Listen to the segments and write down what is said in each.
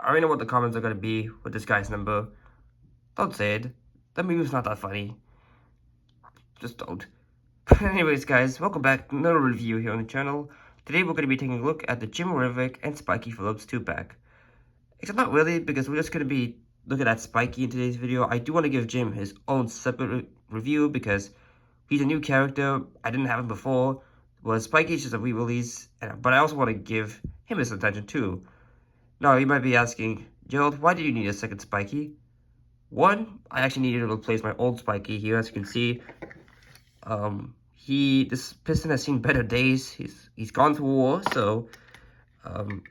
already know what the comments are gonna be with this guy's number. Don't say it. That movie's not that funny. Just don't. But anyways, guys, welcome back to another review here on the channel. Today we're gonna be taking a look at the Jim Rivik and Spikey Phillips 2-pack. Except not really, because we're just gonna be looking at Spikey in today's video. I do want to give Jim his own separate review because he's a new character. I didn't have him before. Well, Spikey is just a re-release, but I also want to give him his attention too. Now, you might be asking, Gerald, why did you need a second Spikey? One, I actually needed to replace my old Spikey here. As you can see, this piston has seen better days. He's gone to war, so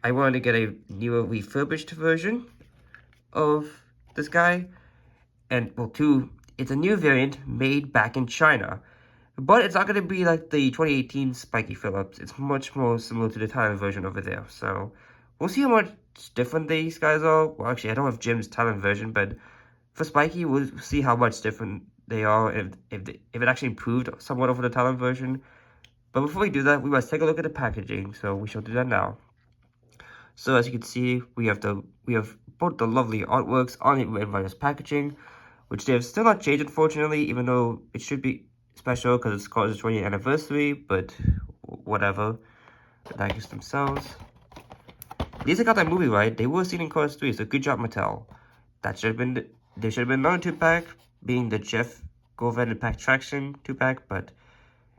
I wanted to get a newer refurbished version of this guy. And, well, two, it's a new variant made back in China. But it's not going to be like the 2018 Spikey Phillips. It's much more similar to the Thailand version over there. So, we'll see how much different these guys are. Well, actually, I don't have Jim's Thailand version, but for Spikey, we'll see how much different they are, if it actually improved somewhat over the Thailand version. But before we do that, we must take a look at the packaging. So, we shall do that now. So, as you can see, we have both the lovely artworks on it in various packaging, which they have still not changed, unfortunately, even though it should be special because it's called its 20th anniversary, but whatever. The package themselves. At least I got that movie right. They were seen in Cars 3, so good job, Mattel. There should have been another 2-pack, being the Jeff Govan and Pack Traction 2-pack, but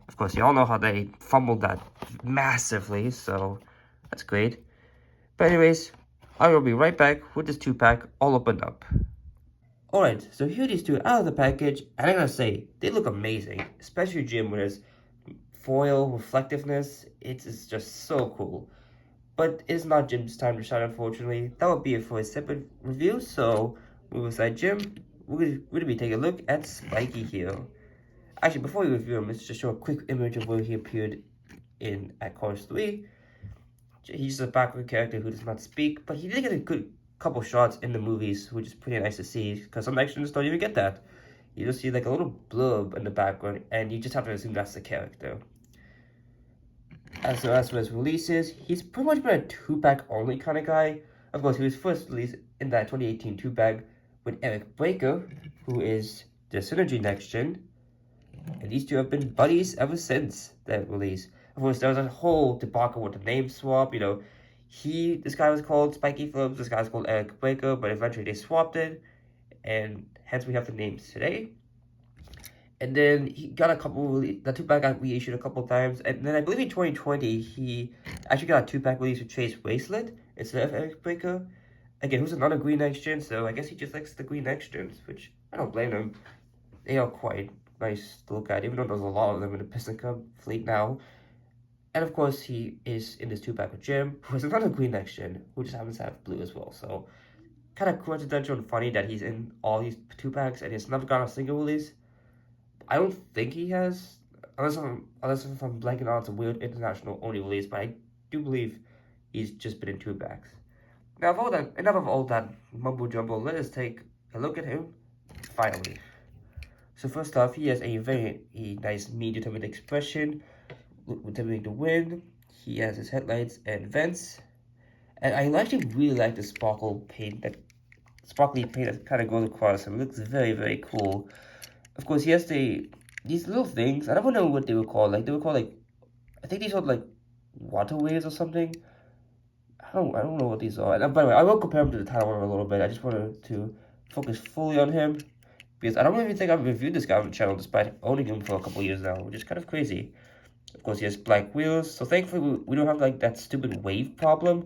of course, you all know how they fumbled that massively, so that's great. But anyways, I will be right back with this 2-pack all opened up. Alright, so here are these two out of the package, and I gotta say, they look amazing. Especially Jim with his foil reflectiveness. It's just so cool. But it's not Jim's time to shine, unfortunately. That would be it for a separate review, so move aside Jim. We're gonna be taking a look at Spikey here. Actually, before we review him, let's just show a quick image of where he appeared at Cars 3. He's just a background character who does not speak, but he did get a good couple shots in the movies, which is pretty nice to see, because some extras don't even get that. You just see like a little blurb in the background, and you just have to assume that's the character. As for his releases, he's pretty much been a 2-pack only kind of guy. Of course, he was first released in that 2018 2-pack with Eric Breaker, who is the Synergy Next Gen, and these two have been buddies ever since that release. Of course, there was a whole debacle with the name swap, you know. This guy was called Spikey Phillips, this guy was called Eric Breaker, but eventually they swapped it, and hence we have the names today. And then he got the 2-pack got reissued a couple times, and then I believe in 2020, he actually got a 2-pack release with Chase Bracelet instead of Eric Breaker. Again, who's another Green Next Gen, so I guess he just likes the Green Next Gens, which I don't blame him. They are quite nice to look at, even though there's a lot of them in the Piston Cup fleet now. And of course, he is in this 2-pack with Jim, who is another Green Next Gen, who just happens to have blue as well. So, kind of coincidental and funny that he's in all these 2-packs and he's never got a single release. I don't think he has, unless if I'm blanking on some weird international only release, but I do believe he's just been in 2-packs. Now, enough of all that mumbo jumbo, let us take a look at him finally. So first off, he has a very nice me-determined expression, determining to win. He has his headlights and vents, and I actually really like the sparkly paint that kind of goes across him. It looks very, very cool. Of course, he has these little things. I don't know what they were called. Like, I think these are like waterways or something. I don't know what these are. And by the way, I will compare him to the Thailand one a little bit. I just wanted to focus fully on him, because I don't even think I've reviewed this guy on the channel despite owning him for a couple years now, which is kind of crazy. Of course, he has black wheels, so thankfully we don't have like that stupid wave problem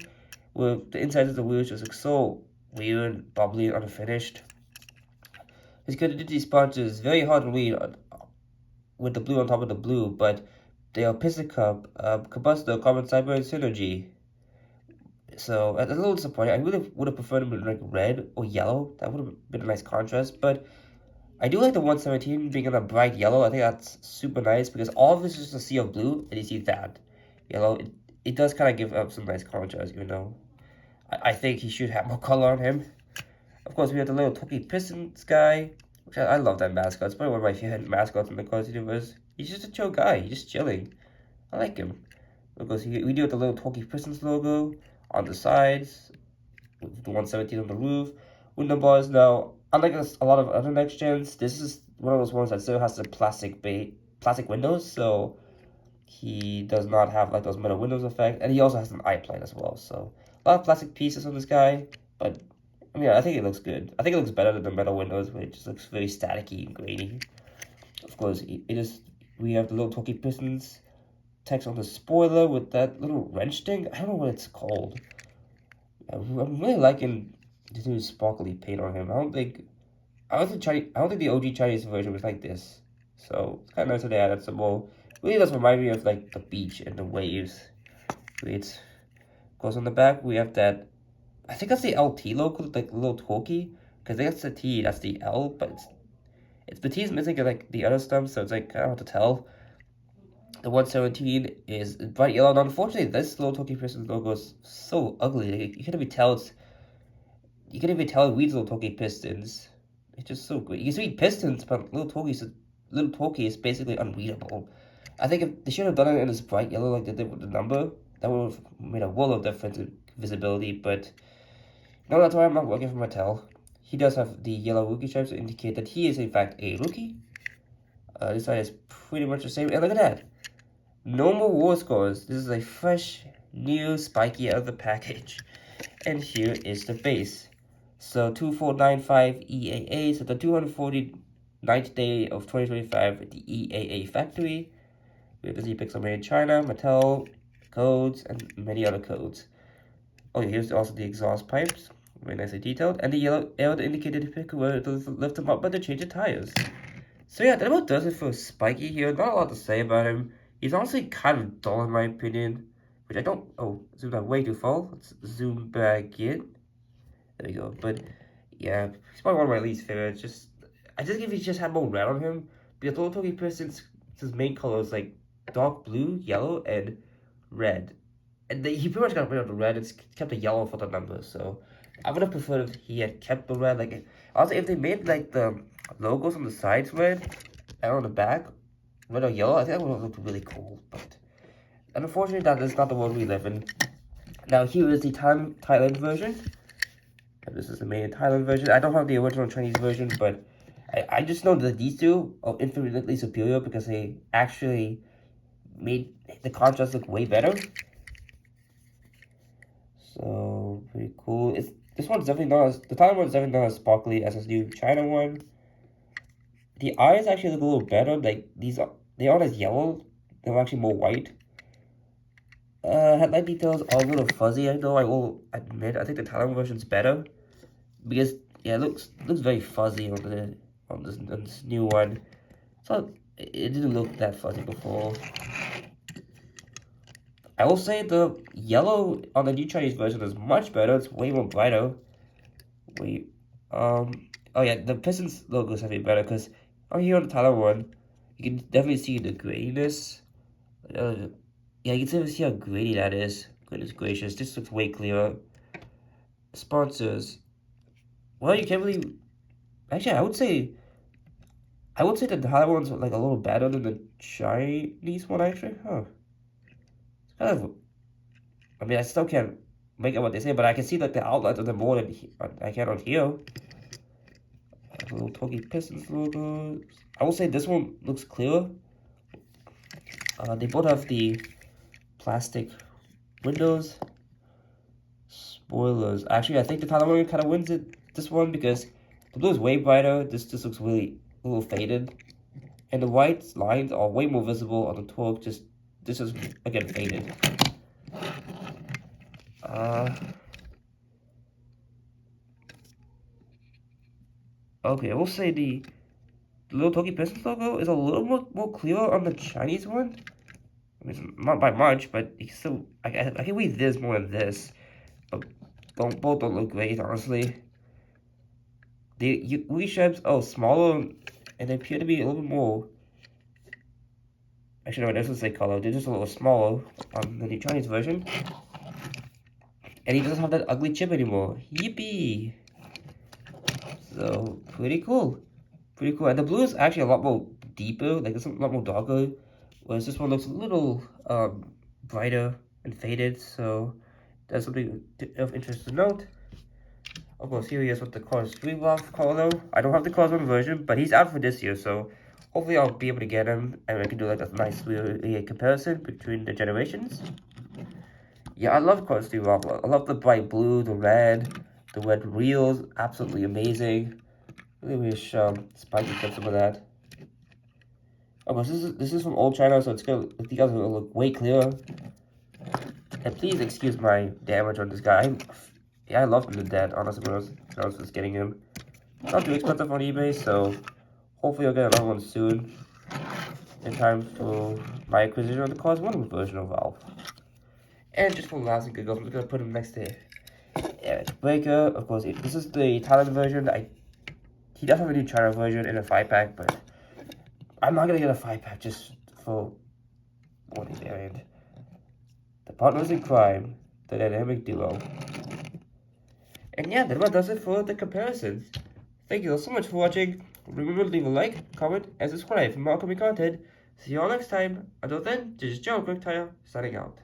where the insides of the wheels just look so weird, bubbly, and unfinished. His continuity sponge is very hard to read with the blue on top of the blue, but they are Piston Cup, Combustor, Carbon Cyber, and Synergy. So, that's a little disappointing. I really would have preferred him in like red or yellow. That would have been a nice contrast, but I do like the 117 being in a bright yellow. I think that's super nice, because all of this is just a sea of blue, and you see that yellow. It does kind of give up some nice contrast, even though I think he should have more color on him. Of course, we have the little Toki Pistons guy, which I love that mascot. It's probably one of my favorite mascots in the Cars universe. He's just a chill guy. He's just chilling. I like him. Of course, we do have the little Toki Pistons logo on the sides, with with the 117 on the roof. Window bars now, unlike a lot of other next gens, this is one of those ones that still has the plastic windows, so he does not have like those metal windows effect, and he also has an eye plate as well. So a lot of plastic pieces on this guy, but I mean, I think it looks good. I think it looks better than the metal windows, which just looks very staticky and grainy. Of course, we have the little torquey pistons text on the spoiler with that little wrench thing. I don't know what it's called. I'm really liking the new sparkly paint on him. I don't think the OG Chinese version was like this. So it's kind of nice that they added some more. Really does remind me of like the beach and the waves. Great. Of course, on the back we have that. I think that's the LT logo, like the little torquey. Because that's the T, that's the L, but it's the T is missing like the other stump, so it's like kind of hard to tell. The 117 is bright yellow. And unfortunately, this little torquey piston logo is so ugly. Like, you can't even tell it reads little torquey pistons. It's just so great. You can read pistons, but little torquey is basically unreadable. I think if they should have done it in this bright yellow like they did with the number, that would have made a world of difference in visibility. But no, that's why I'm not working for Mattel. He does have the yellow rookie stripes to indicate that he is in fact a rookie. This side is pretty much the same. And look at that. No more war scores. This is a fresh, new Spikey out of the package. And here is the base. So 2495 EAA. So the 249th day of 2025 at the EAA factory. We have the Z-Pixel made in China, Mattel, codes, and many other codes. Oh, yeah, here's also the exhaust pipes. Very nicely detailed. And the yellow arrow to indicate the pick where to lift them up, but to change the tires. So yeah, that about does it for Spikey here. Not a lot to say about him. He's honestly kind of dull in my opinion. Which I don't... Oh, zoomed out way too far. Let's zoom back in. There we go. But yeah, he's probably one of my least favorites. I just if he just had more red on him. Because the little Toki Pistons, his main color is like dark blue, yellow, and red. And he pretty much got rid of the red. It's kept the yellow for the numbers. So I would have preferred if he had kept the red. Like, also, if they made like the logos on the sides red and on the back red or yellow, I think that would have looked really cool. But unfortunately, that is not the world we live in. Now, here is the Thailand version. And this is the main Thailand version. I don't have the original Chinese version, but I just know that these two are infinitely superior because they actually made the contrast look way better. So pretty cool. This one's definitely not the Thailand one's definitely not as sparkly as this new China one. The eyes actually look a little better. Like they aren't as yellow. They're actually more white. Headlight details are a little fuzzy, though I will admit. I think the Thailand version's better because yeah, it looks very fuzzy on this new one. So it didn't look that fuzzy before. I will say the yellow on the new Chinese version is much better. It's way more brighter. Oh yeah, the Pistons logo is definitely better because here on the Thailand one, you can definitely see the grayness. Yeah, you can see how grainy that is. Goodness gracious, this looks way clearer. Sponsors. Well, you can't really. Actually, I would say the Thailand one's like a little better than the Chinese one. Actually, huh? It's kind of. I mean, I still can't make out what they say, but I can see like the outlines of them more than I can on here. Little Toki Pistons logo. I will say this one looks clearer. They both have the plastic windows. Spoilers. Actually, I think the Thailand one kind of wins this one because the blue is way brighter. This just looks really a little faded, and the white lines are way more visible on the torque. This is again faded. Okay, I will say the little Toki Pistons logo is a little more clearer on the Chinese one. I mean, it's not by much, but you can still I can read this more than this. But both don't look great, honestly. The wheel shapes are smaller, and they appear to be a little bit more. Actually, no, this is the color. They're just a little smaller on the Chinese version. And he doesn't have that ugly chip anymore. Yippee! So, pretty cool. Pretty cool. And the blue is actually a lot more deeper. Like, it's a lot more darker. Whereas this one looks a little brighter and faded. So, that's something of interest to note. Of course, here he is with the Cars 3 Rough Carlo. I don't have the Cars 1 version, but he's out for this year, so hopefully I'll be able to get him, and I can do like a nice comparison between the generations. Yeah, I love Cars 3 Rough. I love the bright blue, the red wheels, absolutely amazing. Really wish Spikey kept some of that. Oh, but this is from old China, so it's gonna, the guys will look way clearer. And please excuse my damage on this guy. Yeah, I love him to death, honestly, when I was just getting him. Not too expensive on eBay, so hopefully I'll get another one soon. In time for my acquisition of the Cars 1 version of Valve. And just for the last giggles, I'm just gonna put him next to Eric Breaker. Of course, this is the Italian version. He does have a new China version in a 5-pack, but I'm not gonna get a 5-pack just for one variant. The Partners in Crime, the dynamic duo. And yeah, that about does it for the comparisons. Thank you all so much for watching. Remember to leave a like, comment, and subscribe for more upcoming content. See you all next time. Until then, this is Joe Quick Tire, signing out.